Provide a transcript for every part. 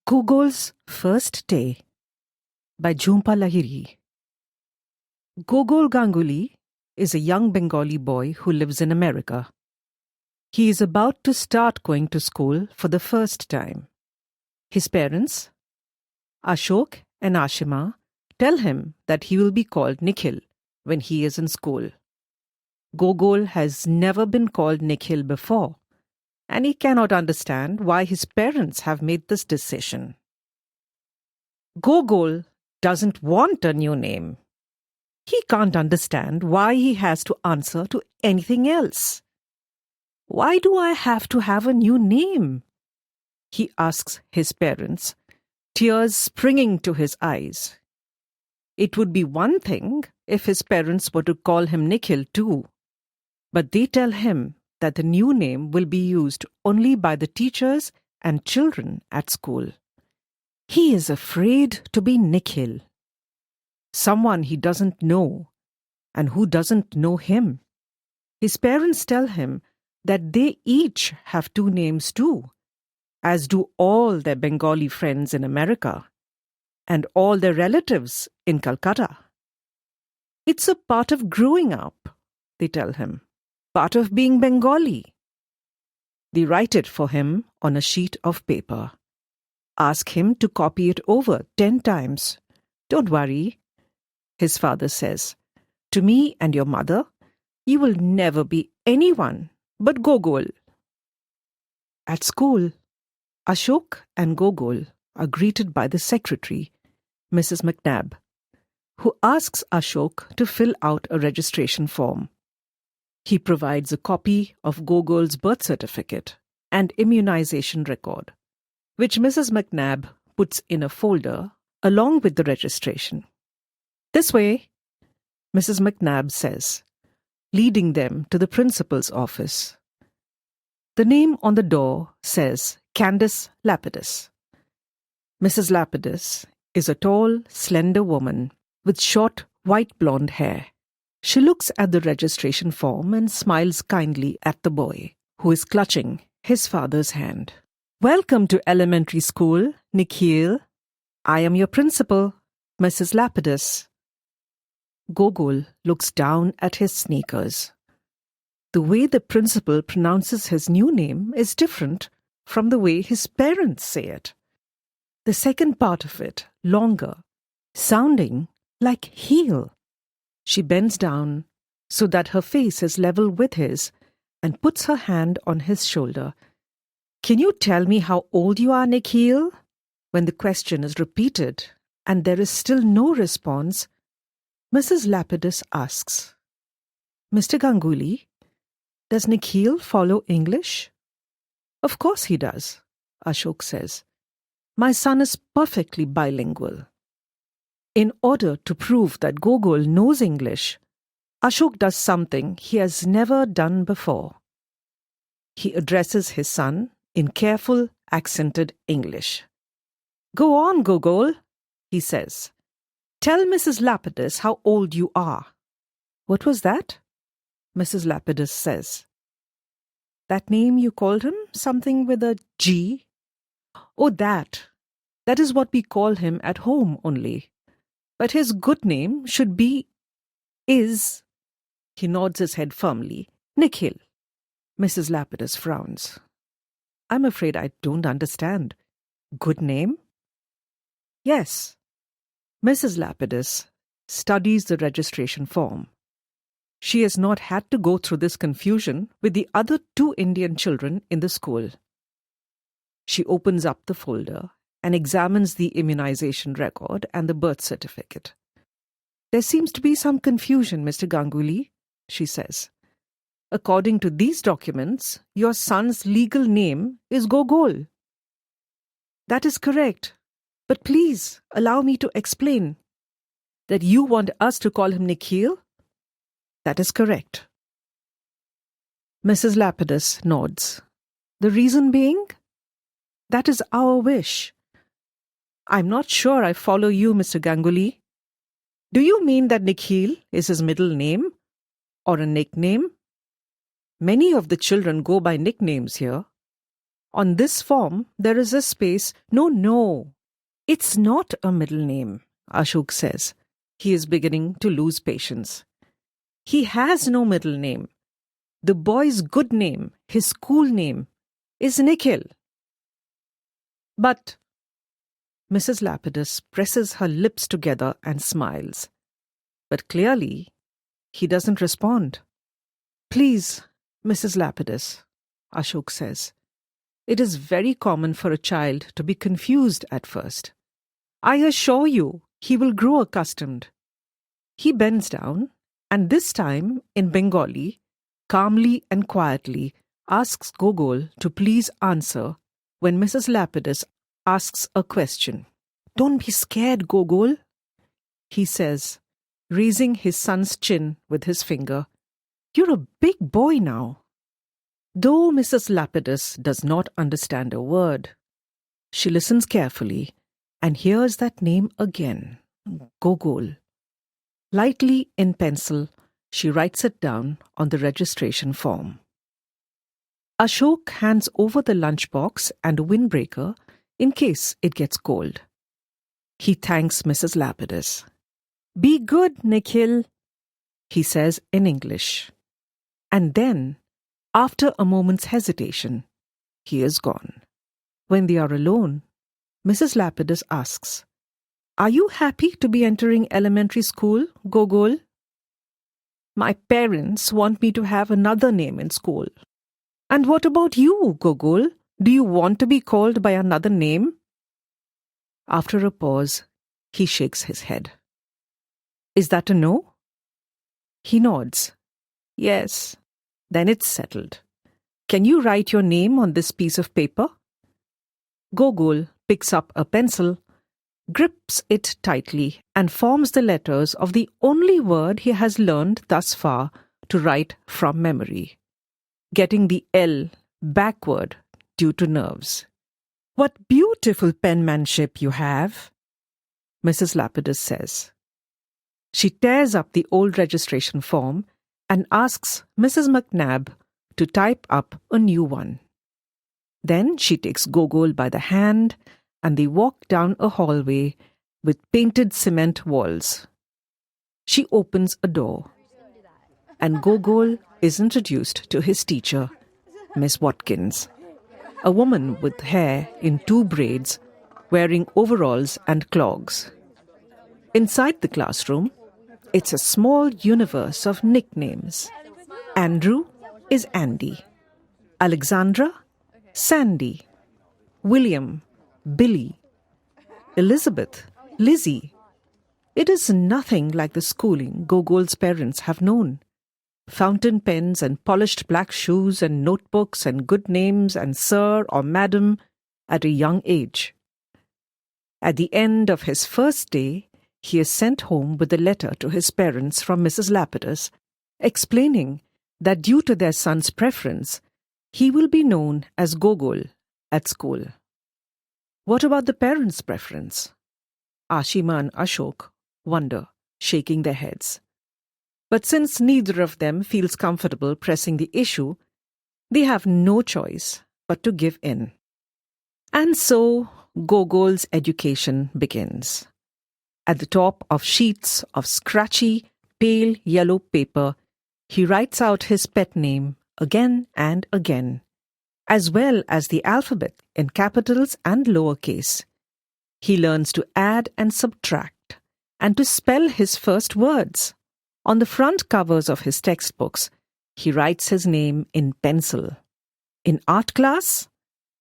Gogols' First Day by Jumpha Lahiri. Gogol Ganguly is a young Bengali boy who lives in America. He is about to start going to school for the first time. His parents, Ashok and Ashima, tell him that he will be called Nikhil when he is in school. Gogol has never been called Nikhil before, and he cannot understand why his parents have made this decision. Gogol doesn't want a new name. He can't understand why he has to answer to anything else. Why do I have to have a new name? He asks his parents, tears springing to his eyes. It would be one thing if his parents were to call him Nikhil too, but they tell him that the new name will be used only by the teachers and children at school. He is afraid to be Nikhil, someone he doesn't know and who doesn't know him. His parents tell him that they each have two names too, as do all their Bengali friends in America and all their relatives in Calcutta. It's a part of growing up, they tell him. Part of being Bengali. They write it for him on a sheet of paper. Ask him to copy it over 10 times. Don't worry, his father says. To me and your mother, you will never be anyone but Gogol. At school, Ashok and Gogol are greeted by the secretary, Mrs. McNabb, who asks Ashok to fill out a registration form. He provides a copy of Gogol's birth certificate and immunization record, which Mrs. McNabb puts in a folder along with the registration. This way, Mrs. McNabb says, leading them to the principal's office. The name on the door says Candace Lapidus. Mrs. Lapidus is a tall, slender woman with short, white blonde hair. She looks at the registration form and smiles kindly at the boy, who is clutching his father's hand. Welcome to elementary school, Nikhil. I am your principal, Mrs. Lapidus. Gogol looks down at his sneakers. The way the principal pronounces his new name is different from the way his parents say it. The second part of it, longer, sounding like heel. She bends down so that her face is level with his and puts her hand on his shoulder. Can you tell me how old you are, Nikhil? When the question is repeated and there is still no response, Mrs. Lapidus asks, Mr. Ganguly, does Nikhil follow English? Of course he does, Ashok says. My son is perfectly bilingual. In order to prove that Gogol knows English, Ashok does something he has never done before. He addresses his son in careful, accented English. Go on, Gogol, he says. Tell Mrs. Lapidus how old you are. What was that? Mrs. Lapidus says. That name you called him, something with a G? Oh, that. That is what we call him at home only. But his good name should be, is, he nods his head firmly, Nikhil. Mrs. Lapidus frowns. I'm afraid I don't understand. Good name? Yes. Mrs. Lapidus studies the registration form. She has not had to go through this confusion with the other two Indian children in the school. She opens up the folder and examines the immunization record and the birth certificate. There seems to be some confusion, Mr. Ganguly, she says. According to these documents, your son's legal name is Gogol. That is correct, but please allow me to explain. That you want us to call him Nikhil? That is correct. Mrs. Lapidus nods. The reason being? That is our wish. I'm not sure I follow you, Mr. Ganguly. Do you mean that Nikhil is his middle name? Or a nickname? Many of the children go by nicknames here. On this form, there is a space. No. It's not a middle name, Ashok says. He is beginning to lose patience. He has no middle name. The boy's good name, his school name, is Nikhil. But Mrs. Lapidus presses her lips together and smiles. But clearly, he doesn't respond. Please, Mrs. Lapidus, Ashok says. It is very common for a child to be confused at first. I assure you, he will grow accustomed. He bends down, and this time, in Bengali, calmly and quietly asks Gogol to please answer when Mrs. Lapidus asks a question. Don't be scared, Gogol, he says, raising his son's chin with his finger. You're a big boy now. Though Mrs. Lapidus does not understand a word, she listens carefully and hears that name again, Gogol. Lightly in pencil, she writes it down on the registration form. Ashok hands over the lunchbox and a windbreaker in case it gets cold. He thanks Mrs. Lapidus. Be good, Nikhil, he says in English. And then, after a moment's hesitation, he is gone. When they are alone, Mrs. Lapidus asks, Are you happy to be entering elementary school, Gogol? My parents want me to have another name in school. And what about you, Gogol? Do you want to be called by another name? After a pause, he shakes his head. Is that a no? He nods. Yes. Then it's settled. Can you write your name on this piece of paper? Gogol picks up a pencil, grips it tightly, and forms the letters of the only word he has learned thus far to write from memory, getting the L backward due to nerves. What beautiful penmanship you have, Mrs. Lapidus says. She tears up the old registration form and asks Mrs. McNabb to type up a new one. Then she takes Gogol by the hand and they walk down a hallway with painted cement walls. She opens a door and Gogol is introduced to his teacher, Miss Watkins, a woman with hair in 2 braids, wearing overalls and clogs. Inside the classroom, it's a small universe of nicknames. Andrew is Andy. Alexandra, Sandy. William, Billy. Elizabeth, Lizzie. It is nothing like the schooling Gogol's parents have known. Fountain pens and polished black shoes and notebooks and good names and sir or madam at a young age. At the end of his first day, he is sent home with a letter to his parents from Mrs. Lapidus, explaining that due to their son's preference, he will be known as Gogol at school. What about the parents' preference? Ashima and Ashok wonder, shaking their heads. But since neither of them feels comfortable pressing the issue, they have no choice but to give in. And so, Gogol's education begins. At the top of sheets of scratchy, pale yellow paper, he writes out his pet name again and again, as well as the alphabet in capitals and lowercase. He learns to add and subtract, and to spell his first words. On the front covers of his textbooks, he writes his name in pencil. In art class,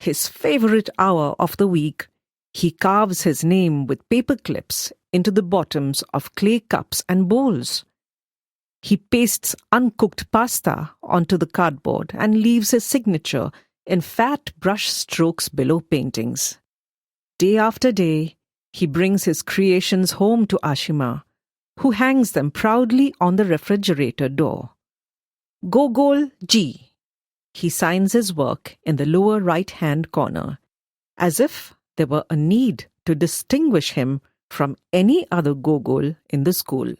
his favorite hour of the week, he carves his name with paper clips into the bottoms of clay cups and bowls. He pastes uncooked pasta onto the cardboard and leaves his signature in fat brush strokes below paintings. Day after day, he brings his creations home to Ashima, who hangs them proudly on the refrigerator door. Gogol G. He signs his work in the lower right-hand corner, as if there were a need to distinguish him from any other Gogol in the school.